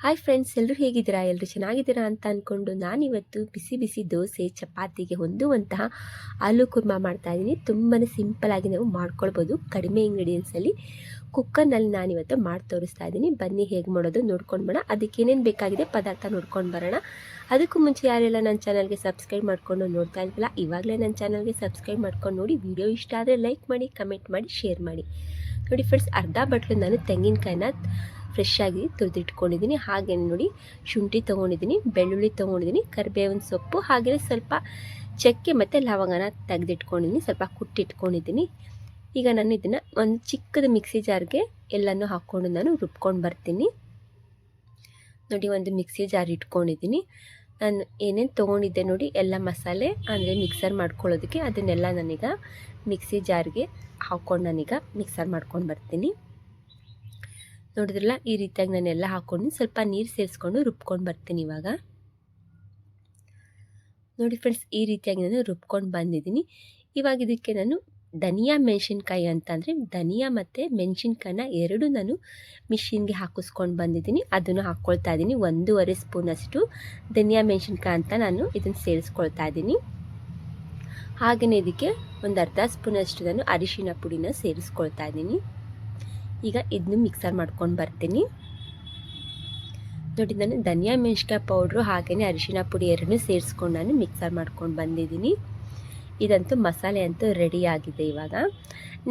Hi friends, ಎಲ್ಲರೂ ಹೇಗಿದ್ದೀರಾ? ಎಲ್ಲರೂ ಚೆನ್ನಾಗಿದ್ದೀರಾ ಅಂತ ಅಂದ್ಕೊಂಡು ನಾನಿವತ್ತು ಬಿಸಿ ಬಿಸಿ ದೋಸೆ ಚಪಾತಿಗೆ ಹೊಂದುವಂತಹ ಆಲೂ ಕುರ್ಮಾ ಮಾಡ್ತಾಯಿದ್ದೀನಿ. ತುಂಬಾ ಸಿಂಪಲಾಗಿ ನಾವು ಮಾಡ್ಕೊಳ್ಬೋದು ಕಡಿಮೆ ಇಂಗ್ರೀಡಿಯೆಂಟ್ಸಲ್ಲಿ. ಕುಕ್ಕರ್ನಲ್ಲಿ ನಾನಿವತ್ತು ಮಾಡಿ ತೋರಿಸ್ತಾ ಇದ್ದೀನಿ. ಬನ್ನಿ ಹೇಗೆ ಮಾಡೋದು ನೋಡ್ಕೊಂಡು ಬರೋಣ. ಅದಕ್ಕೆ ಏನೇನು ಬೇಕಾಗಿದೆ ಪದಾರ್ಥ ನೋಡ್ಕೊಂಡು ಬರೋಣ. ಅದಕ್ಕೂ ಮುಂಚೆ ಯಾರೆಲ್ಲ ನನ್ನ ಚಾನಲ್ಗೆ ಸಬ್ಸ್ಕ್ರೈಬ್ ಮಾಡ್ಕೊಂಡು ನೋಡ್ತಾ ಇಲ್ವಲ್ಲ, ಇವಾಗಲೇ ನನ್ನ ಚಾನಲ್ಗೆ ಸಬ್ಸ್ಕ್ರೈಬ್ ಮಾಡ್ಕೊಂಡು ನೋಡಿ. ವಿಡಿಯೋ ಇಷ್ಟ ಆದರೆ ಲೈಕ್ ಮಾಡಿ, ಕಮೆಂಟ್ ಮಾಡಿ, ಶೇರ್ ಮಾಡಿ. ನೋಡಿ ಫ್ರೆಂಡ್ಸ್, ಅರ್ಧ ಬಟ್ಲು ನಾನು ತೆಂಗಿನಕಾಯಿನ ಫ್ರೆಶ್ ಆಗಿ ತುರಿದಿಟ್ಕೊಂಡಿದ್ದೀನಿ. ಹಾಗೆ ನೋಡಿ ಶುಂಠಿ ತೊಗೊಂಡಿದ್ದೀನಿ, ಬೆಳ್ಳುಳ್ಳಿ ತೊಗೊಂಡಿದ್ದೀನಿ, ಕರಿಬೇವಿನ ಸೊಪ್ಪು, ಹಾಗೆಯೇ ಸ್ವಲ್ಪ ಚಕ್ಕೆ ಮತ್ತು ಲವಂಗನ ತೆಗೆದಿಟ್ಕೊಂಡಿದ್ದೀನಿ, ಸ್ವಲ್ಪ ಕುಟ್ಟಿಟ್ಕೊಂಡಿದ್ದೀನಿ. ಈಗ ನಾನು ಇದನ್ನು ಒಂದು ಚಿಕ್ಕದ ಮಿಕ್ಸಿ ಜಾರ್ಗೆ ಎಲ್ಲನೂ ಹಾಕ್ಕೊಂಡು ನಾನು ರುಬ್ಕೊಂಡು ಬರ್ತೀನಿ. ನೋಡಿ, ಒಂದು ಮಿಕ್ಸಿ ಜಾರ್ ಇಟ್ಕೊಂಡಿದ್ದೀನಿ. ನಾನು ಏನೇನು ತೊಗೊಂಡಿದ್ದೆ ನೋಡಿ ಎಲ್ಲ ಮಸಾಲೆ ಅಂದರೆ ಮಿಕ್ಸರ್ ಮಾಡ್ಕೊಳ್ಳೋದಕ್ಕೆ, ಅದನ್ನೆಲ್ಲ ನಾನೀಗ ಮಿಕ್ಸಿ ಜಾರ್ಗೆ ಹಾಕ್ಕೊಂಡು ನಾನೀಗ ಮಿಕ್ಸರ್ ಮಾಡ್ಕೊಂಡು ಬರ್ತೀನಿ. ನೋಡಿದ್ರಲ್ಲ, ಈ ರೀತಿಯಾಗಿ ನಾನೆಲ್ಲ ಹಾಕ್ಕೊಂಡು ಸ್ವಲ್ಪ ನೀರು ಸೇರಿಸ್ಕೊಂಡು ರುಬ್ಕೊಂಡು ಬರ್ತೀನಿ. ಇವಾಗ ನೋಡಿ ಫ್ರೆಂಡ್ಸ್, ಈ ರೀತಿಯಾಗಿ ನಾನು ರುಬ್ಕೊಂಡು ಬಂದಿದ್ದೀನಿ. ಇವಾಗ ಇದಕ್ಕೆ ನಾನು ಧನಿಯಾ ಮೆಣಸಿನ್ಕಾಯಿ ಅಂತಂದರೆ ಧನಿಯಾ ಮತ್ತು ಮೆಣಸಿನ್ಕಾಯಿನ ಎರಡು ನಾನು ಮಿಷಿನ್ಗೆ ಹಾಕಿಸ್ಕೊಂಡು ಬಂದಿದ್ದೀನಿ. ಅದನ್ನು ಹಾಕ್ಕೊಳ್ತಾ ಇದ್ದೀನಿ. 1.5 ಸ್ಪೂನಷ್ಟು ಧನಿಯಾ ಮೆಣಸಿನ್ಕಾಯಿ ಅಂತ ನಾನು ಇದನ್ನು ಸೇರಿಸ್ಕೊಳ್ತಾ ಇದ್ದೀನಿ. ಹಾಗೆಯೇ ಇದಕ್ಕೆ ಒಂದು ಅರ್ಧ ಸ್ಪೂನಷ್ಟು ನಾನು ಅರಿಶಿನ ಪುಡಿನ ಸೇರಿಸ್ಕೊಳ್ತಾ ಇದ್ದೀನಿ. ಈಗ ಇದನ್ನು ಮಿಕ್ಸರ್ ಮಾಡ್ಕೊಂಡು ಬರ್ತೀನಿ. ನೋಡಿ, ನಾನು ಧನಿಯಾ ಮೆಣಸಿನ್ಕಾಯಿ ಪೌಡ್ರು ಹಾಗೆಯೇ ಅರಿಶಿನ ಪುಡಿ ಎರಡನ್ನೂ ಸೇರಿಸ್ಕೊಂಡು ನಾನು ಮಿಕ್ಸರ್ ಮಾಡ್ಕೊಂಡು ಬಂದಿದ್ದೀನಿ. ಇದಂತೂ ಮಸಾಲೆ ಅಂತೂ ರೆಡಿ ಆಗಿದೆ. ಇವಾಗ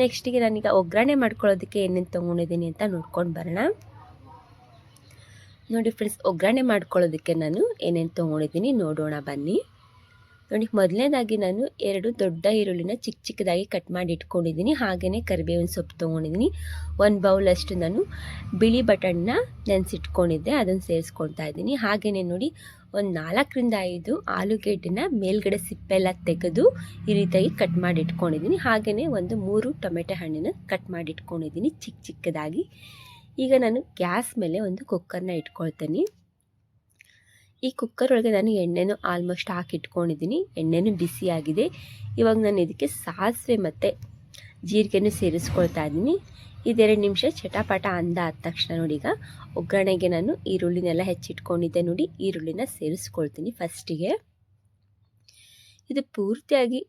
ನೆಕ್ಸ್ಟಿಗೆ ನಾನೀಗ ಒಗ್ಗರಣೆ ಮಾಡ್ಕೊಳ್ಳೋದಕ್ಕೆ ಏನೇನು ತೊಗೊಂಡಿದ್ದೀನಿ ಅಂತ ನೋಡ್ಕೊಂಡು ಬರೋಣ. ನೋಡಿ ಫ್ರೆಂಡ್ಸ್, ಒಗ್ಗರಣೆ ಮಾಡ್ಕೊಳ್ಳೋದಕ್ಕೆ ನಾನು ಏನೇನು ತೊಗೊಂಡಿದ್ದೀನಿ ನೋಡೋಣ ಬನ್ನಿ. ನೋಡಿ, ಮೊದಲನೇದಾಗಿ ನಾನು 2 ದೊಡ್ಡ ಈರುಳ್ಳಿನ ಚಿಕ್ಕ ಚಿಕ್ಕದಾಗಿ ಕಟ್ ಮಾಡಿ ಇಟ್ಕೊಂಡಿದ್ದೀನಿ. ಹಾಗೆಯೇ ಕರಿಬೇವಿನ ಸೊಪ್ಪು ತೊಗೊಂಡಿದ್ದೀನಿ. 1 ಬೌಲಷ್ಟು ನಾನು ಬಿಳಿ ಬಟಾಣಿನ ನೆನೆಸಿಟ್ಕೊಂಡಿದ್ದೆ, ಅದನ್ನು ಸೇರಿಸ್ಕೊಳ್ತಾ ಇದ್ದೀನಿ. ಹಾಗೆಯೇ ನೋಡಿ, ಒಂದು 4ರಿಂದ 5 ಆಲೂಗೆಡ್ಡೆನ ಮೇಲ್ಗಡೆ ಸಿಪ್ಪೆಲ್ಲ ತೆಗೆದು ಈ ರೀತಿಯಾಗಿ ಕಟ್ ಮಾಡಿ ಇಟ್ಕೊಂಡಿದ್ದೀನಿ. ಹಾಗೆಯೇ ಒಂದು 3 ಟೊಮೆಟೊ ಹಣ್ಣನ್ನು ಕಟ್ ಮಾಡಿ ಇಟ್ಕೊಂಡಿದ್ದೀನಿ ಚಿಕ್ಕ ಚಿಕ್ಕದಾಗಿ. ಈಗ ನಾನು ಗ್ಯಾಸ್ ಮೇಲೆ ಒಂದು ಕುಕ್ಕರ್ನ ಇಟ್ಕೊಳ್ತೀನಿ. ಈ ಕುಕ್ಕರ್ ಒಳಗೆ ನಾನು ಎಣ್ಣೆನೂ ಆಲ್ಮೋಸ್ಟ್ ಹಾಕಿಟ್ಕೊಂಡಿದ್ದೀನಿ. ಎಣ್ಣೆನೂ ಬಿಸಿಯಾಗಿದೆ. ಇವಾಗ ನಾನು ಇದಕ್ಕೆ ಸಾಸಿವೆ ಮತ್ತು ಜೀರಿಗೆನೂ ಸೇರಿಸ್ಕೊಳ್ತಾ ಇದ್ದೀನಿ. ಇದೆರಡು ನಿಮಿಷ ಚಟಾಪಟ ಅಂದಾದ ತಕ್ಷಣ ನೋಡಿ, ಈಗ ಒಗ್ಗರಣೆಗೆ ನಾನು ಈರುಳ್ಳಿನೆಲ್ಲ ಹೆಚ್ಚಿಟ್ಕೊಂಡಿದ್ದೆ ನೋಡಿ, ಈರುಳ್ಳಿನ ಸೇರಿಸ್ಕೊಳ್ತೀನಿ ಫಸ್ಟಿಗೆ. ಇದು ಪೂರ್ತಿಯಾಗಿ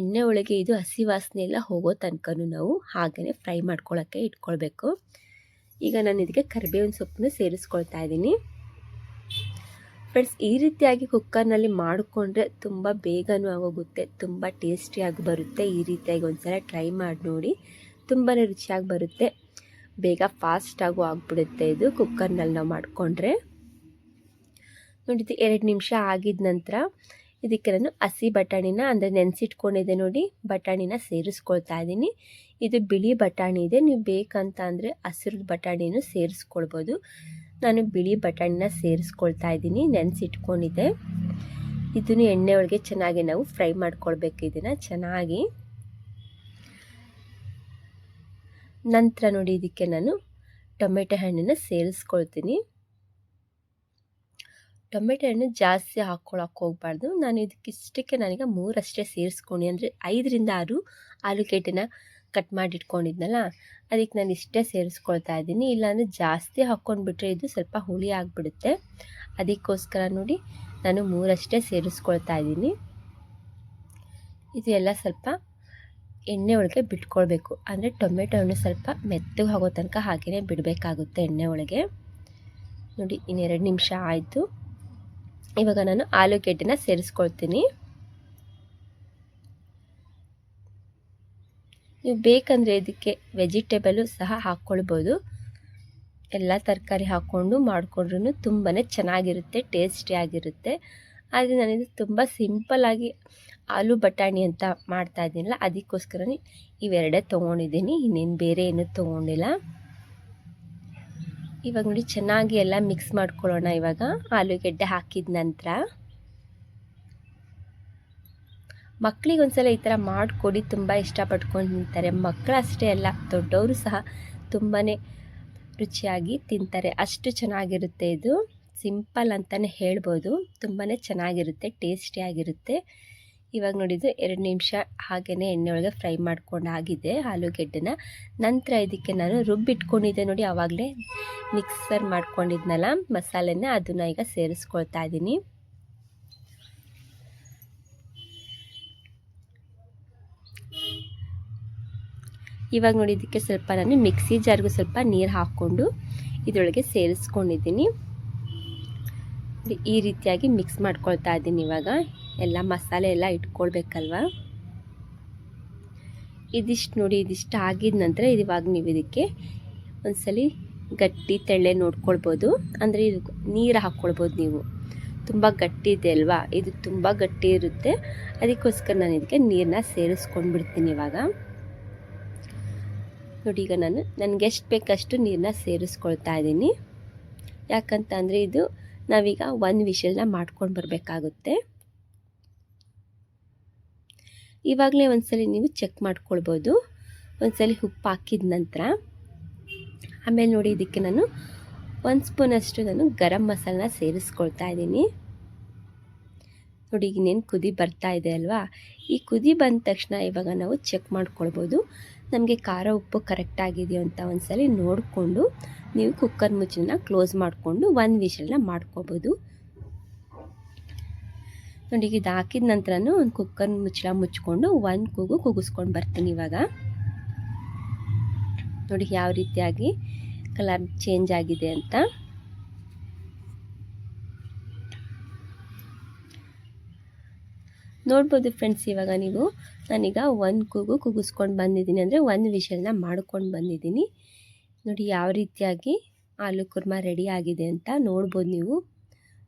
ಎಣ್ಣೆ ಒಳಗೆ ಇದು ಹಸಿ ವಾಸನೆ ಎಲ್ಲ ಹೋಗೋ ತನಕನೂ ನಾವು ಹಾಗೆಯೇ ಫ್ರೈ ಮಾಡ್ಕೊಳ್ಳೋಕ್ಕೆ ಇಟ್ಕೊಳ್ಬೇಕು. ಈಗ ನಾನು ಇದಕ್ಕೆ ಕರಿಬೇವಿನ ಸೊಪ್ಪನ್ನು ಸೇರಿಸ್ಕೊಳ್ತಾ ಇದ್ದೀನಿ. ಫ್ರೆಂಡ್ಸ್, ಈ ರೀತಿಯಾಗಿ ಕುಕ್ಕರ್ನಲ್ಲಿ ಮಾಡಿಕೊಂಡ್ರೆ ತುಂಬ ಬೇಗನೂ ಆಗೋಗುತ್ತೆ, ತುಂಬ ಟೇಸ್ಟಿಯಾಗಿ ಬರುತ್ತೆ. ಈ ರೀತಿಯಾಗಿ ಒಂದು ಸಲ ಟ್ರೈ ಮಾಡಿ ನೋಡಿ, ತುಂಬಾ ರುಚಿಯಾಗಿ ಬರುತ್ತೆ, ಬೇಗ ಫಾಸ್ಟಾಗೂ ಆಗಿಬಿಡುತ್ತೆ ಇದು ಕುಕ್ಕರ್ನಲ್ಲಿ ನಾವು ಮಾಡಿಕೊಂಡ್ರೆ. ನೋಡಿದ್ದು 2 ನಿಮಿಷ ಆಗಿದ ನಂತರ ಇದಕ್ಕೆ ನಾನು ಹಸಿ ಬಟಾಣಿನ ಅಂದರೆ ನೆನೆಸಿಟ್ಕೊಂಡಿದ್ದೆ ನೋಡಿ, ಬಟಾಣಿನ ಸೇರಿಸ್ಕೊಳ್ತಾ ಇದ್ದೀನಿ. ಇದು ಬಿಳಿ ಬಟಾಣಿ ಇದೆ, ನೀವು ಬೇಕಂತ ಅಂದರೆ ಹಸಿರು ಬಟಾಣಿನೂ ಸೇರಿಸ್ಕೊಳ್ಬೋದು. ನಾನು ಬಿಳಿ ಬಟಾಣಿನ ಸೇರಿಸ್ಕೊಳ್ತಾ ಇದ್ದೀನಿ, ನೆನೆಸಿಟ್ಕೊಂಡಿದ್ದೆ. ಇದನ್ನು ಎಣ್ಣೆ ಒಳಗೆ ಚೆನ್ನಾಗಿ ನಾವು ಫ್ರೈ ಮಾಡ್ಕೊಳ್ಬೇಕು ಇದನ್ನು ಚೆನ್ನಾಗಿ. ನಂತರ ನೋಡಿ, ಇದಕ್ಕೆ ನಾನು ಟೊಮೆಟೊ ಹಣ್ಣನ್ನು ಸೇರಿಸ್ಕೊಳ್ತೀನಿ. ಟೊಮೆಟೊ ಹಣ್ಣು ಜಾಸ್ತಿ ಹಾಕ್ಕೊಳಕ್ಕೆ ಹೋಗಬಾರ್ದು. ನಾನು ಇದಕ್ಕಿಷ್ಟಕ್ಕೆ ನಾನೀಗ 3 ಅಷ್ಟೇ ಸೇರಿಸ್ಕೊಂಡು, ಅಂದರೆ 5ರಿಂದ 6 ಆಲೂಗೆಡ್ಡೆನ ಕಟ್ ಮಾಡಿ ಇಟ್ಕೊಂಡಿದ್ನಲ್ಲ, ಅದಕ್ಕೆ ನಾನು ಇಷ್ಟೇ ಸೇರಿಸ್ಕೊಳ್ತಾ ಇದ್ದೀನಿ. ಇಲ್ಲಾಂದರೆ ಜಾಸ್ತಿ ಹಾಕ್ಕೊಂಡ್ಬಿಟ್ರೆ ಇದು ಸ್ವಲ್ಪ ಹುಳಿ ಆಗಿಬಿಡುತ್ತೆ. ಅದಕ್ಕೋಸ್ಕರ ನೋಡಿ ನಾನು 3 ಅಷ್ಟೇ ಸೇರಿಸ್ಕೊಳ್ತಾ ಇದ್ದೀನಿ. ಇದು ಎಲ್ಲ ಸ್ವಲ್ಪ ಎಣ್ಣೆ ಒಳಗೆ ಬಿಟ್ಕೊಳ್ಬೇಕು, ಅಂದರೆ ಟೊಮೆಟೊ ಹಣ್ಣು ಸ್ವಲ್ಪ ಮೆತ್ತಗೆ ಆಗೋ ತನಕ ಹಾಗೆಯೇ ಬಿಡಬೇಕಾಗುತ್ತೆ ಎಣ್ಣೆ ಒಳಗೆ. ನೋಡಿ, ಇನ್ನು 2 ನಿಮಿಷ ಆಯಿತು. ಇವಾಗ ನಾನು ಆಲೂಗೆಡ್ಡೆನ ಸೇರಿಸ್ಕೊಳ್ತೀನಿ. ನೀವು ಬೇಕಂದರೆ ಇದಕ್ಕೆ ವೆಜಿಟೇಬಲು ಸಹ ಹಾಕ್ಕೊಳ್ಬೋದು. ಎಲ್ಲ ತರಕಾರಿ ಹಾಕ್ಕೊಂಡು ಮಾಡಿಕೊಂಡ್ರೂ ತುಂಬಾ ಚೆನ್ನಾಗಿರುತ್ತೆ, ಟೇಸ್ಟಿಯಾಗಿರುತ್ತೆ. ಆದರೆ ನಾನಿದು ತುಂಬ ಸಿಂಪಲ್ಲಾಗಿ ಆಲೂ ಬಟಾಣಿ ಅಂತ ಮಾಡ್ತಾ ಇದ್ದೀನಲ್ಲ, ಅದಕ್ಕೋಸ್ಕರನೇ ಇವೆರಡೇ ತೊಗೊಂಡಿದ್ದೀನಿ, ಇನ್ನೇನು ಬೇರೆ ಏನೂ ತೊಗೊಂಡಿಲ್ಲ. ಇವಾಗ ನೋಡಿ, ಚೆನ್ನಾಗಿ ಎಲ್ಲ ಮಿಕ್ಸ್ ಮಾಡ್ಕೊಳ್ಳೋಣ. ಇವಾಗ ಆಲೂಗೆಡ್ಡೆ ಹಾಕಿದ ನಂತರ ಮಕ್ಕಳಿಗೆ ಒಂದ್ಸಲ ಈ ಥರ ಮಾಡಿಕೊಡಿ, ತುಂಬ ಇಷ್ಟಪಟ್ಕೊಂಡು ತಿಂತಾರೆ. ಮಕ್ಕಳು ಅಷ್ಟೇ ಅಲ್ಲ, ದೊಡ್ಡವರು ಸಹ ತುಂಬಾ ರುಚಿಯಾಗಿ ತಿಂತಾರೆ, ಅಷ್ಟು ಚೆನ್ನಾಗಿರುತ್ತೆ. ಇದು ಸಿಂಪಲ್ ಅಂತಲೇ ಹೇಳ್ಬೋದು, ತುಂಬಾ ಚೆನ್ನಾಗಿರುತ್ತೆ, ಟೇಸ್ಟಿಯಾಗಿರುತ್ತೆ. ಇವಾಗ ನೋಡಿದ್ದು 2 ನಿಮಿಷ ಹಾಗೆಯೇ ಎಣ್ಣೆ ಒಳಗೆ ಫ್ರೈ ಮಾಡ್ಕೊಂಡಾಗಿದೆ ಆಲೂಗೆಡ್ಡೆನ. ನಂತರ ಇದಕ್ಕೆ ನಾನು ರುಬ್ಬಿಟ್ಕೊಂಡಿದ್ದೆ ನೋಡಿ, ಆವಾಗಲೇ ಮಿಕ್ಸರ್ ಮಾಡ್ಕೊಂಡಿದ್ನಲ್ಲ ಮಸಾಲೆನ, ಅದನ್ನು ಈಗ ಸೇರಿಸ್ಕೊಳ್ತಾ ಇದ್ದೀನಿ. ಇವಾಗ ನೋಡಿ ಇದಕ್ಕೆ ಸ್ವಲ್ಪ ನಾನು ಮಿಕ್ಸಿ ಜಾರ್ಗೂ ಸ್ವಲ್ಪ ನೀರು ಹಾಕ್ಕೊಂಡು ಇದರೊಳಗೆ ಸೇರಿಸ್ಕೊಂಡಿದ್ದೀನಿ. ಈ ರೀತಿಯಾಗಿ ಮಿಕ್ಸ್ ಮಾಡ್ಕೊಳ್ತಾ ಇದ್ದೀನಿ. ಇವಾಗ ಎಲ್ಲ ಮಸಾಲೆ ಎಲ್ಲ ಇಟ್ಕೊಳ್ಬೇಕಲ್ವ. ಇದಿಷ್ಟು ನೋಡಿ, ಇದಿಷ್ಟು ಆಗಿದ ನಂತರ ಇವಾಗ ನೀವು ಇದಕ್ಕೆ ಒಂದ್ಸಲಿ ಗಟ್ಟಿ ತೆಳ್ಳೆ ನೋಡ್ಕೊಳ್ಬೋದು, ಅಂದರೆ ಇದು ನೀರು ಹಾಕ್ಕೊಳ್ಬೋದು. ನೀವು ತುಂಬ ಗಟ್ಟಿ ಇದೆ ಅಲ್ವಾ, ಇದು ತುಂಬ ಗಟ್ಟಿ ಇರುತ್ತೆ, ಅದಕ್ಕೋಸ್ಕರ ನಾನು ಇದಕ್ಕೆ ನೀರನ್ನ ಸೇರಿಸ್ಕೊಂಡು ಬಿಡ್ತೀನಿ. ಇವಾಗ ನೋಡಿ, ಈಗ ನಾನು ನನಗೆ ಎಷ್ಟು ಬೇಕಷ್ಟು ನೀರನ್ನ ಸೇರಿಸ್ಕೊಳ್ತಾ ಇದ್ದೀನಿ. ಯಾಕಂತ ಅಂದರೆ ಇದು ನಾವೀಗ 1 ವಿಷಲ್ನ ಮಾಡ್ಕೊಂಡು ಬರಬೇಕಾಗುತ್ತೆ. ಇವಾಗಲೇ ಒಂದ್ಸಲಿ ನೀವು ಚೆಕ್ ಮಾಡ್ಕೊಳ್ಬೋದು, ಒಂದ್ಸಲಿ ಉಪ್ಪು ಹಾಕಿದ ನಂತರ. ಆಮೇಲೆ ನೋಡಿ ಇದಕ್ಕೆ ನಾನು 1 ಸ್ಪೂನಷ್ಟು ನಾನು ಗರಂ ಮಸಾಲನ ಸೇರಿಸ್ಕೊಳ್ತಾ ಇದ್ದೀನಿ. ನೋಡಿ ಈಗ ಇನ್ನೇನು ಕುದಿ ಬರ್ತಾ ಇದೆ ಅಲ್ವಾ, ಈ ಕುದಿ ಬಂದ ತಕ್ಷಣ ಇವಾಗ ನಾವು ಚೆಕ್ ಮಾಡ್ಕೊಳ್ಬೋದು ನಮಗೆ ಖಾರ ಉಪ್ಪು ಕರೆಕ್ಟ್ ಆಗಿದೆಯೋ ಅಂತ. ಒಂದ್ಸಲಿ ನೋಡಿಕೊಂಡು ನೀವು ಕುಕ್ಕರ್ ಮುಚ್ಚಳನ ಕ್ಲೋಸ್ ಮಾಡಿಕೊಂಡು 1 ವಿಷಲ್ನ ಮಾಡ್ಕೋಬೋದು. ನೋಡಿ ಇದು ಹಾಕಿದ ನಂತರನೂ ಒಂದು ಕುಕ್ಕರ್ ಮುಚ್ಚಳ ಮುಚ್ಕೊಂಡು 1 ಕೂಗು ಕೂಗಿಸ್ಕೊಂಡು ಬರ್ತೀನಿ. ಇವಾಗ ನೋಡಿ ಯಾವ ರೀತಿಯಾಗಿ ಕಲರ್ ಚೇಂಜ್ ಆಗಿದೆ ಅಂತ. ನೋಡ್ಬೋದು ಫ್ರೆಂಡ್ಸ್, ಇವಾಗ ನೀವು ನಾನೀಗ 1 ಕೂಗು ಕೂಗಿಸ್ಕೊಂಡು ಬಂದಿದ್ದೀನಿ, ಅಂದರೆ 1 ವಿಷಲ್ನ ಮಾಡ್ಕೊಂಡು ಬಂದಿದ್ದೀನಿ. ನೋಡಿ ಯಾವ ರೀತಿಯಾಗಿ ಆಲೂ ಕುರ್ಮಾ ರೆಡಿ ಆಗಿದೆ ಅಂತ ನೋಡ್ಬೋದು ನೀವು.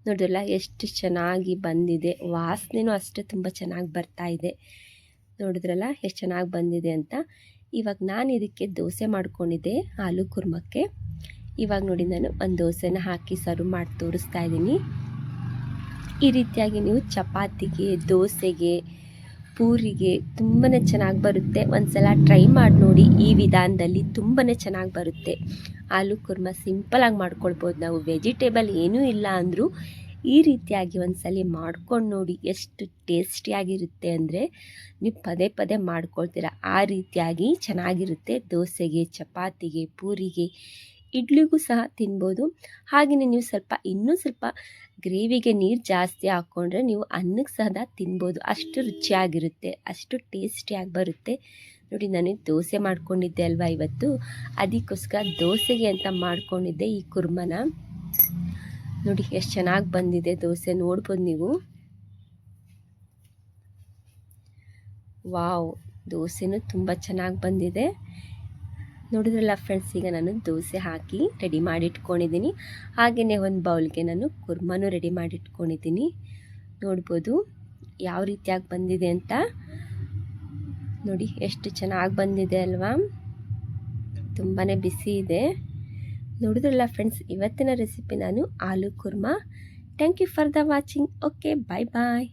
ನೋಡಿದ್ರಲ್ಲ ಎಷ್ಟು ಚೆನ್ನಾಗಿ ಬಂದಿದೆ, ವಾಸನೆನೂ ಅಷ್ಟೇ ತುಂಬ ಚೆನ್ನಾಗಿ ಬರ್ತಾ ಇದೆ. ನೋಡಿದ್ರಲ್ಲ ಎಷ್ಟು ಚೆನ್ನಾಗಿ ಬಂದಿದೆ ಅಂತ. ಇವಾಗ ನಾನು ಇದಕ್ಕೆ ದೋಸೆ ಮಾಡ್ಕೊಂಡಿದ್ದೆ ಆಲೂ ಕುರ್ಮಕ್ಕೆ. ಇವಾಗ ನೋಡಿ ನಾನು ಒಂದು ದೋಸೆನ ಹಾಕಿ ಸರ್ವ್ ಮಾಡಿ ತೋರಿಸ್ತಾ ಇದ್ದೀನಿ. ಈ ರೀತಿಯಾಗಿ ನೀವು ಚಪಾತಿಗೆ, ದೋಸೆಗೆ, ಪೂರಿಗೆ ತುಂಬಾ ಚೆನ್ನಾಗಿ ಬರುತ್ತೆ. ಒಂದ್ಸಲ ಟ್ರೈ ಮಾಡಿ ನೋಡಿ, ಈ ವಿಧಾನದಲ್ಲಿ ತುಂಬಾ ಚೆನ್ನಾಗಿ ಬರುತ್ತೆ. ಆಲೂ ಕುರ್ಮಾ ಸಿಂಪಲಾಗಿ ಮಾಡ್ಕೊಳ್ಬೋದು ನಾವು, ವೆಜಿಟೇಬಲ್ ಏನೂ ಇಲ್ಲ ಅಂದರೂ ಈ ರೀತಿಯಾಗಿ ಒಂದ್ಸಲಿ ಮಾಡ್ಕೊಂಡು ನೋಡಿ, ಎಷ್ಟು ಟೇಸ್ಟಿಯಾಗಿರುತ್ತೆ ಅಂದರೆ ನೀವು ಪದೇ ಪದೇ ಮಾಡ್ಕೊಳ್ತೀರ. ಆ ರೀತಿಯಾಗಿ ಚೆನ್ನಾಗಿರುತ್ತೆ. ದೋಸೆಗೆ, ಚಪಾತಿಗೆ, ಪೂರಿಗೆ, ಇಡ್ಲಿಗೂ ಸಹ ತಿನ್ಬೋದು. ಹಾಗೆಯೇ ನೀವು ಇನ್ನೂ ಸ್ವಲ್ಪ ಗ್ರೇವಿಗೆ ನೀರು ಜಾಸ್ತಿ ಹಾಕ್ಕೊಂಡ್ರೆ ನೀವು ಅನ್ನಕ್ಕೆ ಸಹ ತಿನ್ಬೋದು. ಅಷ್ಟು ರುಚಿಯಾಗಿರುತ್ತೆ, ಅಷ್ಟು ಟೇಸ್ಟಿಯಾಗಿ ಬರುತ್ತೆ. ನೋಡಿ ನಾನು ದೋಸೆ ಮಾಡ್ಕೊಂಡಿದ್ದೆ ಅಲ್ವಾ ಇವತ್ತು, ಅದಕ್ಕೋಸ್ಕರ ದೋಸೆಗೆ ಅಂತ ಮಾಡ್ಕೊಂಡಿದ್ದೆ ಈ ಕುರ್ಮನ. ನೋಡಿ ಎಷ್ಟು ಚೆನ್ನಾಗಿ ಬಂದಿದೆ ದೋಸೆ, ನೋಡ್ಬೋದು ನೀವು. ವಾವ್, ದೋಸೆನೂ ತುಂಬ ಚೆನ್ನಾಗಿ ಬಂದಿದೆ. ನೋಡಿದ್ರಲ್ಲ ಫ್ರೆಂಡ್ಸ್, ಈಗ ನಾನು ದೋಸೆ ಹಾಕಿ ರೆಡಿ ಮಾಡಿಟ್ಕೊಂಡಿದ್ದೀನಿ. ಹಾಗೆಯೇ ಒಂದು ಬೌಲ್ಗೆ ನಾನು ಕುರ್ಮನೂ ರೆಡಿ ಮಾಡಿಟ್ಕೊಂಡಿದ್ದೀನಿ. ನೋಡ್ಬೋದು ಯಾವ ರೀತಿಯಾಗಿ ಬಂದಿದೆ ಅಂತ. ನೋಡಿ ಎಷ್ಟು ಚೆನ್ನಾಗಿ ಬಂದಿದೆ ಅಲ್ವಾ, ತುಂಬಾ ಬಿಸಿ ಇದೆ. ನೋಡಿದ್ರಲ್ಲ ಫ್ರೆಂಡ್ಸ್, ಇವತ್ತಿನ ರೆಸಿಪಿ ನಾನು aloo kurma. Thank you for the watching. Okay, bye bye.